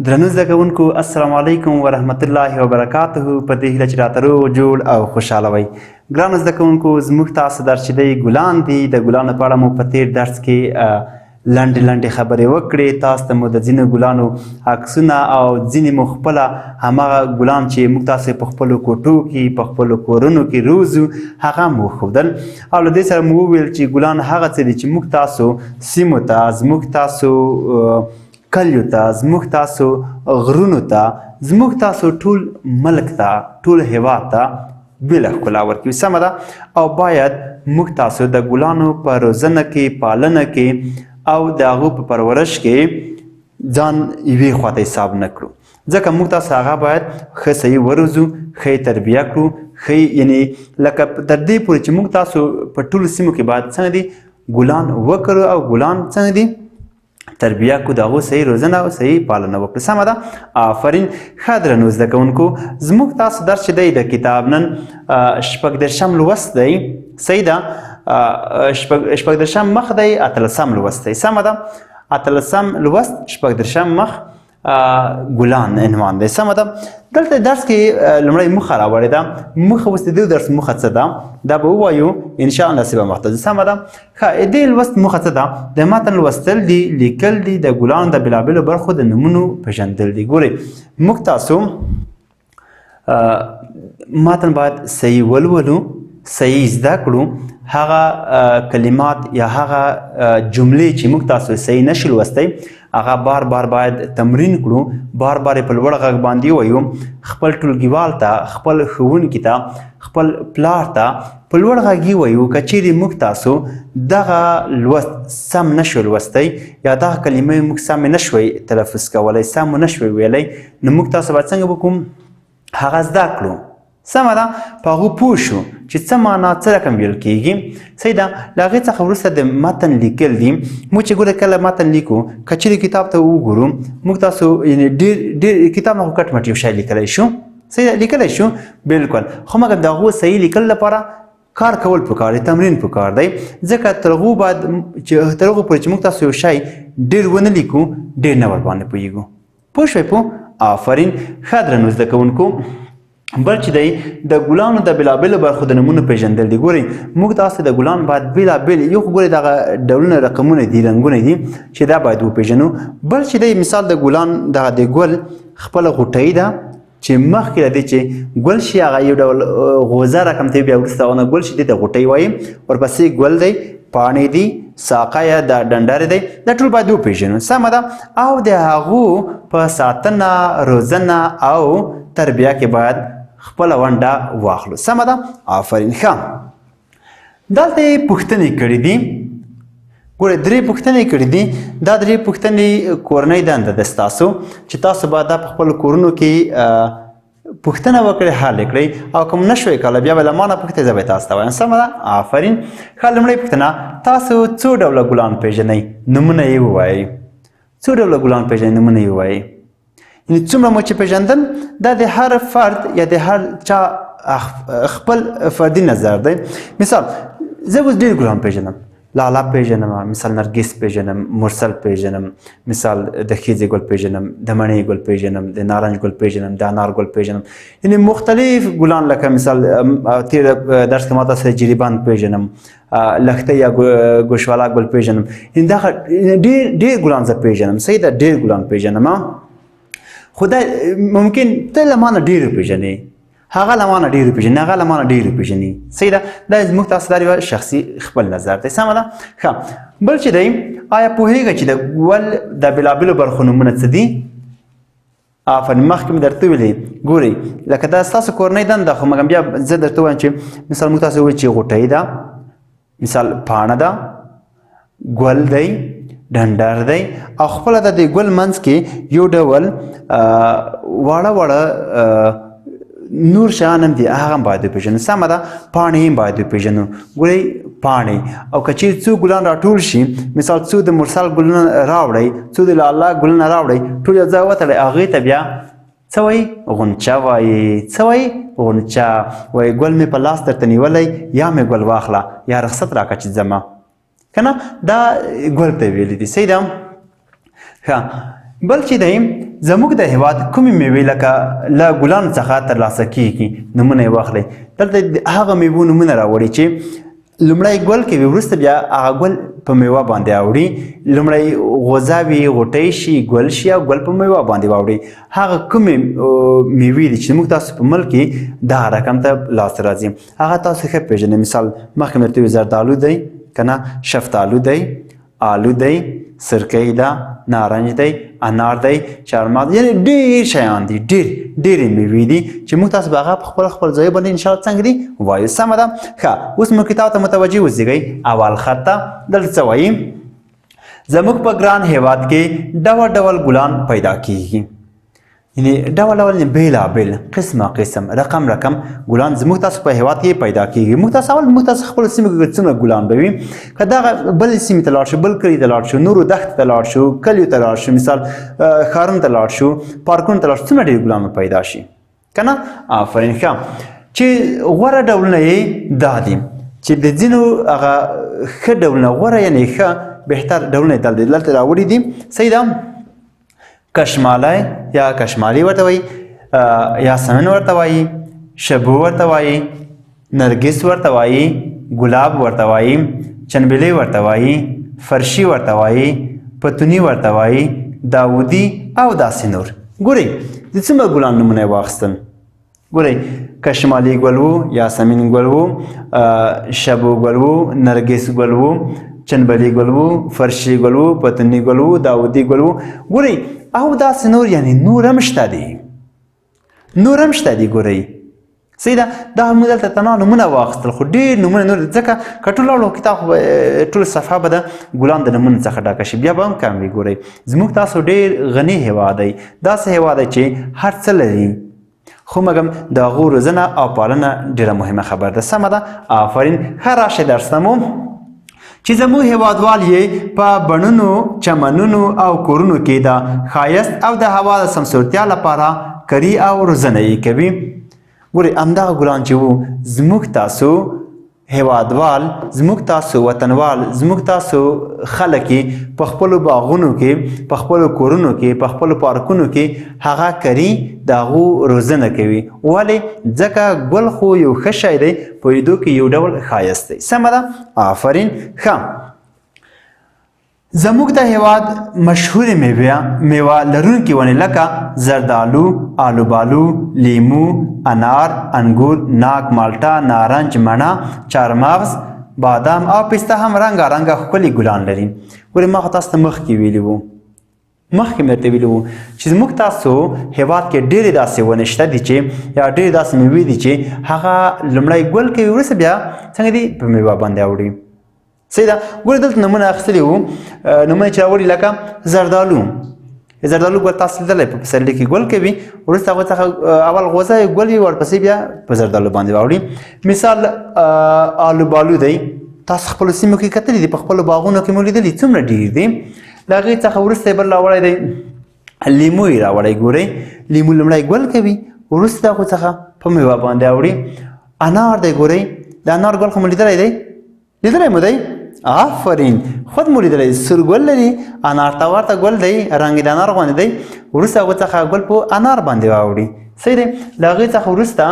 درنو زده کوونکو السلام علیکم ورحمت الله وبرکاته. په دې هیله چې راته روغ جوړ او خوشحاله وئ. ګرانو زده کوونکو زموږ تاسو درس چې دی ګلان دي. د ګلانو په اړه مو په تېر درس کې لنډې خبرې وکړې. تاسو ته مو د ځینو ګلانو عکسونه او ځینې مو خپله هماغه ګلان چې موږ تاسو په خپلو کوټو کې په خپلو کورونو کې روزو هغه مو وښودل او له دې سره مو وویل چې ګلان هغه څه دي چې موږ تاسو سیمو ته زموږ تاسو کلیو ته زموږ تاسو غرونو ته زموږ تاسو ټول ملک ته ټول هیواد ته بېله ښکلا ورکوي. سمه ده. او باید موږ تاسو د ګلانو په روزنه کې پالنه کې او د هغو په پرورش کې ځان یوې خواته حساب نه کړو، ځکه موږ تاسو هغه باید ښه صحیح وروزو، ښه تربیه کړو، ښه یعنې لکه تر دې پورې چې موږ تاسو په ټولو سیمو کې باید څنګه دي ګلان وکرو او ګلان څنګه دي تربیه کو، د هغو صحیح روزنه او صحیح پالنه وکړو. سمه ده. آفرین. ښه درنو زده کوونکو زموږ تاسو درس چې دی د کتاب نن شپږ لوست دی. صحیح ده. شپږ مخ دی 18 لوست دی. سمه ده. 18 لوست شپږ مخ ګلان عنوان دی. سمه ده. دلته درس کې لومړی موخه راوړې ده. موخه اوس د دې درس موخه څه ده دا به ووایو انشاءالله سبا مخته. سمه ده. ښه دې لوست موخه څه ده؟ د متن لوستل دي، لیکل دي، د ګلانو د بېلابېلو برخو د نومونو پېژندل دي. ګورئ موږ تاسو متن باید صحیح ولولو، صحیح زده کړو. هغه کلمات یا هغه جملې چې موږ تاسو صحیح نشو لوستی هغه بار بار باید تمرین کړو، بار بار په لوړ غږ باندې ووایو. خپل ټولګیوال ته، خپل ښوونکي ته، خپل پلار ته په لوړ غږ ووایو. که چیرې موږ تاسو دغه لوست سم نشو لوستی یا دغه کلمې موږ سمې نشوی تلفظ کولی، سم مو نشوی ویلی، نو موږ تاسو باید څنګه وکړو؟ هغه زده کړو. سمه ده. په هغو پوه شو چې څه معنا څه رقم ویل کېږي. صحیح ده. له هغې څخه وروسته د متن لیکل دي. موږ چې ګوره کله متن لیکو که چیرې کتاب ته وګورو موږ تاسو یعنې ډېر کتاب نه خو کټ مټ یو شی لیکلی شو. صحیح ده. لیکلی شو بلکل، خو مګر د هغو صحیح لیکلو لپاره کار کول پکار دی، تمرین پکار دی. ځکه تر هغو پورې چې موږ تاسو یو شی ډېر ونه لیکو ډېر نه ورباندې پوهېږو. پوه شوئ؟ پوه. آفرین. ښه درنو زده کوونکو بل چې دی د ګلانو د بېلابېلو برخو د نومونو پېژندل دي. ګورئ موږ تاسو د ګلانو باید بېلابېل یو خو ګورئ دغه ډولونه رقمونه دي، رنګونه دي چې دا باید وپېژنو. بل چې دی مثال د ګلان دغه د ګل خپله غوټۍ ده چې مخکې له دې چې ګل شي هغه یو ډول غوزه رقم ته بیا وروسته هغه ګل شي دې ته غوټۍ وایي. ورپسې ګل دی، پاڼې دي، ساقه یا د ډنډرې دی، دا ټول باید وپېژنو. سمه ده. او د هغو په ساتنه، روزنه او تربیه کې باید خپله ونډه واخلو. سمه ده. آفرین. ښه دلته یې پوښتنې کړي دي. ګورئ 3 پوښتنې کړي دي. دا 3 پوښتنې کورنۍ دنده ده ستاسو چې تاسو باید دا په خپلو کورونو کې پوښتنه وکړئ، حل یې کړئ. او کوم نشوئ کولی بیا به له ما نه پوښتئ، زه به تاسو ته وایم. سمه ده. آفرین. ښه لومړۍ پوښتنه تاسو څو ډوله ګلان پېژنئ؟ نومونه یې ووایئ. څو ډوله ګلان پېژنئ؟ نومونه یې ووایئ. یعنې څومره مو چې پېژندل دا د هر فرد یا د هر چا خپل فردي نظر دی. مثال زه اوس ډېر ګلان پېژنم. لاله پېژنم، مثال نرګس پېژنم، مرسل پېژنم، مثال د ښځې ګل پېژنم، د مڼې ګل پېژنم، د نارنج ګل پېژنم، د انار ګل پېژنم. یعنې مختلف ګلان لکه مثال تېر درس کې ما تاسو ته جریبند پېژنم، لښته یا ګوشوالا ګل پېژنم. یعنې دغه ډېر ګلان زه پېژنم. صحیح ده. ډېر ګلان پېژنم. خو دا ممکن ته له ما نه ډېر وپېژنې، هغه له ما نه ډېر وپېژني، هغه له ما نه ډېر وپېژني. صحیح ده. دا زموږ تاسو دا یوه شخصي خپل نظر دی. سمه ده. ښه بل چې دی آیا پوهېږئ چې د ګل د بېلابېلو برخو نومونه څه دي؟ آفرین. مخکې مې درته ویلي. ګورئ لکه دا ستاسو کورنۍ دنده خو مګر بیا زه درته وایم چې مثال موږ تاسو ووایو چې غوټۍ ده، مثال پاڼه ده، ګل دی، ډنډر دی، او خپله د دې ګل منځ کې یو ډول واړه واړه نور شیان هم دي، هغه هم باید وپېژنو. سمه ده. پاڼې هم باید وپېژنو. ګورئ پاڼې. او که چیرې څو ګلان راټول شي، مثال څو د مرسل ګلونه راوړئ، څو د لاله ګلونه راوړئ، ټول یو ځای وتړئ، هغې ته بیا څه وایي؟ غونچه وایي. څه وایي؟ غونچه وایي. ګل مې په لاس درته نیولی، یا مې ګل واخله یا رخصت راکړه چې ځمه. که نه دا ګل ته ویلي دي. صحیح ده. ښه بل چې دی زموږ د هیواد کومې میوې لکه له ګلانو څخه ترلاسه کیږي نمونه یې واخلئ. دلته هغه میوو نمونه راوړي چې لومړی ګل کوي وروسته بیا هغه ګل په میوه باندې اوړي. لومړی غوزه وي، غوټۍ شي، ګل شي او ګل په میوه باندې واوړي. هغه کومې میوې دي چې موږ تاسو په ملک کې دغه رقم ته لاس راځي هغه تاسو ښه پېژنئ. مثال مخکې مې درته وویل زردالو دی که نه، شفتالو دی، آلو دی، سرکۍ ده، نارنج دی، انار دی، چارمغز، یعنې ډېر شیان دي، ډېرې میوې دي چې موږ تاسو به هغه په خپل ځای باندې انشاءالله څنګه دي وایو. سمه ده. ښه اوس مو کتاب ته متوجه اوسېږئ. اول خط ته دلته څه وایي؟ زموږ په ګران هیواد کې ډول ډول ګلان پیدا کیږي. یعنې ډول ډول بېلابېل قسم رقم ګلان زموږ تاسو په هیواد کې پیدا کیږي. موږ تاسو خپلو سیمو کې څومره ګلان به وي. که دغه بلې سیمې ته لاړ شو، بل کلي ته لاړ شو، نورو دښتو ته لاړ شو، کلیو ته لاړ شو، مثال ښارونو ته لاړ شو، پارکونو ته لاړ شو، څومره ډېر ګلان به پیدا شي که نه؟ آفرین. ښه چې غوره ډولونه یې دا دي چې د ځینو هغه ښه ډولونه غوره یعنې ښه بهتر ډولونه یې دلته راوړي دي. صحیح ده. کشمالی یا کشمالی ورته وایي، یاسمین ورته وایي، شبو ورته وایي، نرګس ورته وایي، ګلاب ورته وایي، چنبیلی ورته وایي، فرشي ورته وایي، پتوني ورته وایي، داودي او داسې نور. ګورئ د څومره ګلان نومونه یې واخیستل. ګورئ کشمالی ګل و، یاسمین ګل و، شبو ګل و، نرګس ګل و، چنبلی ګل و، فرشي ګل و، پتوني ګل و، داودي ګل و. ګورئ او داسې نور، یعنې نور هم شته دي. ګورئ صحیح ده. دا موږ دلته تنها نومونه واخیستل خو ډېر نومونه نور ځکه که ټول راوړو کتاب ټول صفحه به د ګلان د نومونو څخه ډکه شي بیا به هم کم وي. ګورئ زموږ تاسو ډېر غني هیواد دی. داسې هیواد دی چې هر څه لري خو مګم د هغو روزنه او پالنه ډېره مهمه خبره ده. سمه ده. آفرین. ښه راشئ درس ته مو چې زموږ هیوادوال یې په بڼونو، چمنونو او کورونو کې د ښایست او د هوا د سمسورتیا لپاره کري او روزنه یې کوي. ګورئ همدغه ګلان چې وو زموږ تاسو هیوادوال، زموږ تاسو وطنوال، زموږ تاسو خلک یې په خپلو باغونو کې، په خپلو کورونو کې، په خپلو پارکونو کې هغه کري، د هغو روزنه کوي. ولې؟ ځکه ګل خو یو ښه شی دی، په لیدو کې یو ډول ښایست دی. سمه ده. آفرین. ښه زموږ د هیواد مشهورې میوه لرونکې ونې لکه زردالو، آلوبالو، لیمو، انار، انګور، ناک، مالټه، نارنج، مڼه، چارمغز، بادام او پسته هم رنګارنګه ښکلي ګلان لري. ګورئ ما خو تاسو ته مخکې ویلي وو چې زموږ تاسو هیواد کې ډېرې داسې ونې شته دي چې یا ډېرې داسې میوې دي چې هغه لومړی ګل کوي وروسته بیا څنګه دي په میوه باندې اوړي. صحیح ده. ګورئ دلته نومونه اخیستلي وو، نومونه چې راوړي لکه زردالو ګل تاسو لیدلی په پسرلي کې ګل کوي، وروسته هغه څخه اول غوزه ګل وي ورپسې بیا په زردالو باندې واوړي. مثال آلوبالو دی، تاسو خپلو سیمو کې کتلي دي، په خپلو باغونو کې مو لیدلي څومره ډېر دي. د هغې څخه وروسته یې بل راوړی دی لیمو یې راوړی. ګورئ لیمو لومړی ګل کوي وروسته د هغو څخه په میوه باندې اوړي. انار دی. ګورئ د انار ګل خو مو لیدلی مو دی. آفرین. خود مو لیدلی سور ګل لري، انار ته ورته ګل دی، رنګ د انار غوندې دی، وروسته هغو څخه ګل په انار باندې واوړي. صحیح دی. له هغې څخه وروسته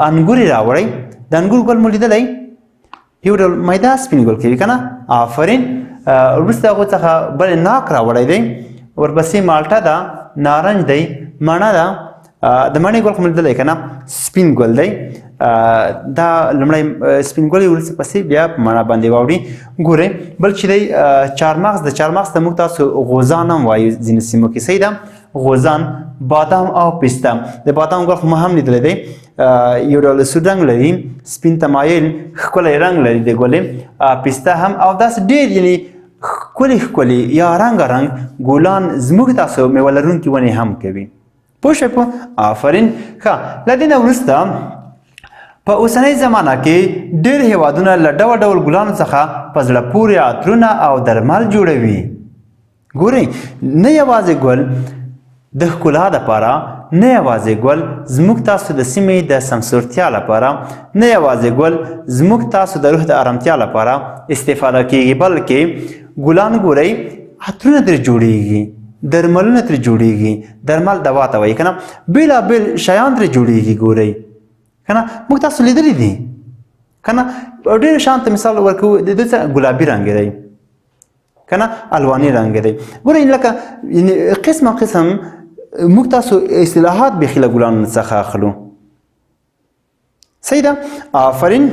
انګور یې راوړی. د انګور ګل مو لیدلی یو ډول میده سپین ګل کوي که نه؟ آفرین. وروسته هغو څخه بل ناک راوړی دی، ورپسې مالټه ده، نارنج دی، مڼه ده. د مڼې ګل خو مو لیدلی که نه؟ سپین ګل دی. دا لومړی سپین ګل یې وروسته پسې بیا په مڼه باندې واوړي. ګورئ بل چې دی چارمغز د چارمغز ته موږ تاسو غوزان هم وایو ځینې سیمو کې. صحیح ده. غوزان، بادام او پسته. د بادام ګل خو ما هم لیدلی دی، یو ډول سور رنګ لري، سپین تمایل ښکلی رنګ لري د ګلې. پسته هم او داسې ډېر یعنې ښکلي یا رنګارنګ ګلان زموږ تاسو میوه لرونکي ونې هم کوي. پوه شوئ په؟ آفرین. ښه له دې نه وروسته په اوسنۍ زمانه کې ډېر هیوادونه له ډول ډول ګلانو څخه په زړه پورې عطرونه او درمل جوړوي. ګورئ نه یوازې ګل د ښکلا دپاره، نه یوازې ګل زموږ تاسو د سیمې د سمسورتیا لپاره، نه یوازې ګل زموږ تاسو د روح د ارامتیا لپاره استفاده کیږي، بلکې ګلان ګورئ عطرونه ترې جوړیږي. درملونه ترې جوړیږي درمل دوا ته وایي که نه بېلابېل شیان ترې جوړیږي ګورئ که نه موږ تاسو لیدلی دي که نه ډېر شیان ته مثال ورکوو د دې څه ګلابي رنګ دی که نه الواني رنګ دی ګورئ لکه قسمه قسم موږ تاسو اصطلاحات بیخي له ګلانو څخه اخلو صحیح ده آفرین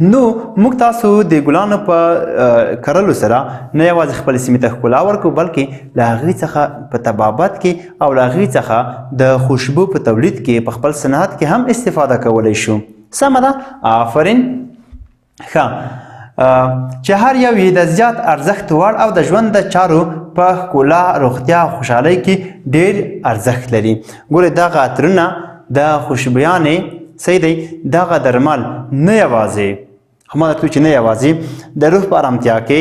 نو موږ تاسو د ګلانو په کرلو سره نه یوازې خپل سیمې ته ښکلا ورکړو بلکې له هغې څخه په طبابت کې او له هغې څخه د خوشبو په تولید کې په خپل صنعت کې هم استفاده کولی شو سمه ده آفرین ښه چې هر یو یې د زیات ارزښت وړ او د ژوند د چارو په ښکلا روغتیا او خوشحالۍ کې ډېر ارزښت لري ګورئ دغه عطرونه د خوشبویانې صحیح دی دغه درمل نه یوازې همدا کوي چې نه یوازې د روح په ارامتیا کې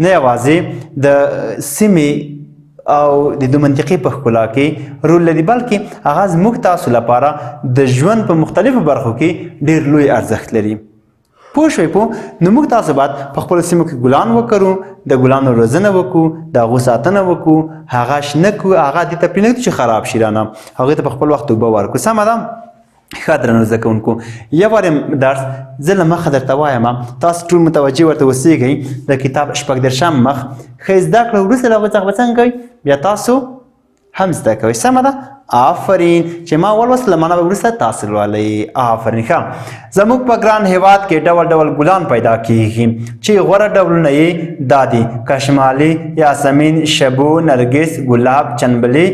نه یوازې د سیمې او د دو منطقې په ښکلا کې رول لري بلکې هغه زموږ تاسو لپاره د ژوند په مختلفو برخو کې ډېر لوی ارزښت لري پوه شوئ نو موږ تاسو باید په خپلو سیمو کې ګلان وکرو د ګلانو روزنه وکړو د هغو ساتنه وکړو هغه شنه کړو هغه دې ته پرېنږدو چې خراب شي رانه هغوی ته په خپل وخت اوبه ورکړو سمه ده ښه درنو زده کوونکو یو وار درس زه له مخه درته وایم تاسو ټول متوجه ورته اوسېږئ د کتاب شپږ دېرشم مخ ښه زده کړه وروسته له هغوی څخه به څنګه کوئ بیا تاسو هم زده کوئ سمه ده آفرین چې ما ولوست له مانه به وروسته تاسو لولئ آفرین ښه زموږ په ګران هېواد کې ډول ډول ګلان پیدا کیږي چې غوره ډولونه یې دا دي کشمالي یاسمین شبو نرګس ګلاب چنبلي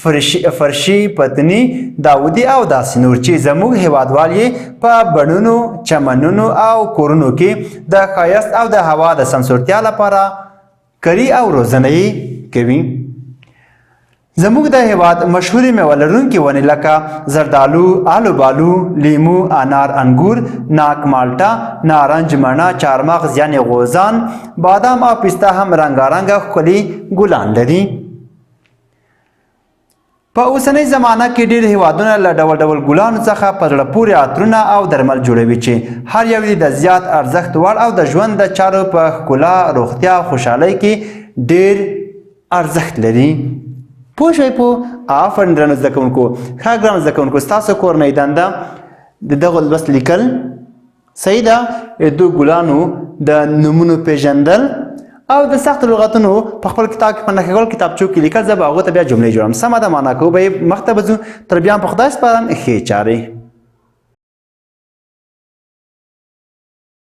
فرشي پتني داودي او داسې نور چې زموږ هېوادوال یې په بڼونو چمنونو او کورونو کې د ښایست او د هوا د سمسورتیا لپاره کري او روزنه یې کوي زموږ د هېواد مشهورې میوه لرونکې ونې لکه زردالو آلوبالو لیمو انار انګور ناک مالټه نارنج مڼه چارمغز یعنې غوزان بادام او پسته هم رنګارنګه ښکلي ګلان لري په اوسنۍ زمانه کې ډېر هېوادونه له ډول ډول ګلانو څخه په زړه پورې عطرونه او درمل جوړوي چې هر یو یې د زیات ارزښت وړ او د ژوند د چارو په ښکلا روغتیا او خوشحالۍ کې ډېر ارزښت لري پوه شوئ آفرین درنو زده کوونکو ښه ګرانو زده کوونکو ستاسو کورنۍ دنده د دغو لوست لیکل صحیح ده دو ګلانو د نومونو پیژندل او د سختو لغتونو په خپل کتاب کې په نښه کول کتابچو کې لیکل زه به هغو ته بیا جملې جوړم سمه ده معنا کوو به یې مخ ته به ځو تر بیا هم په خدای سپارم ښې چارې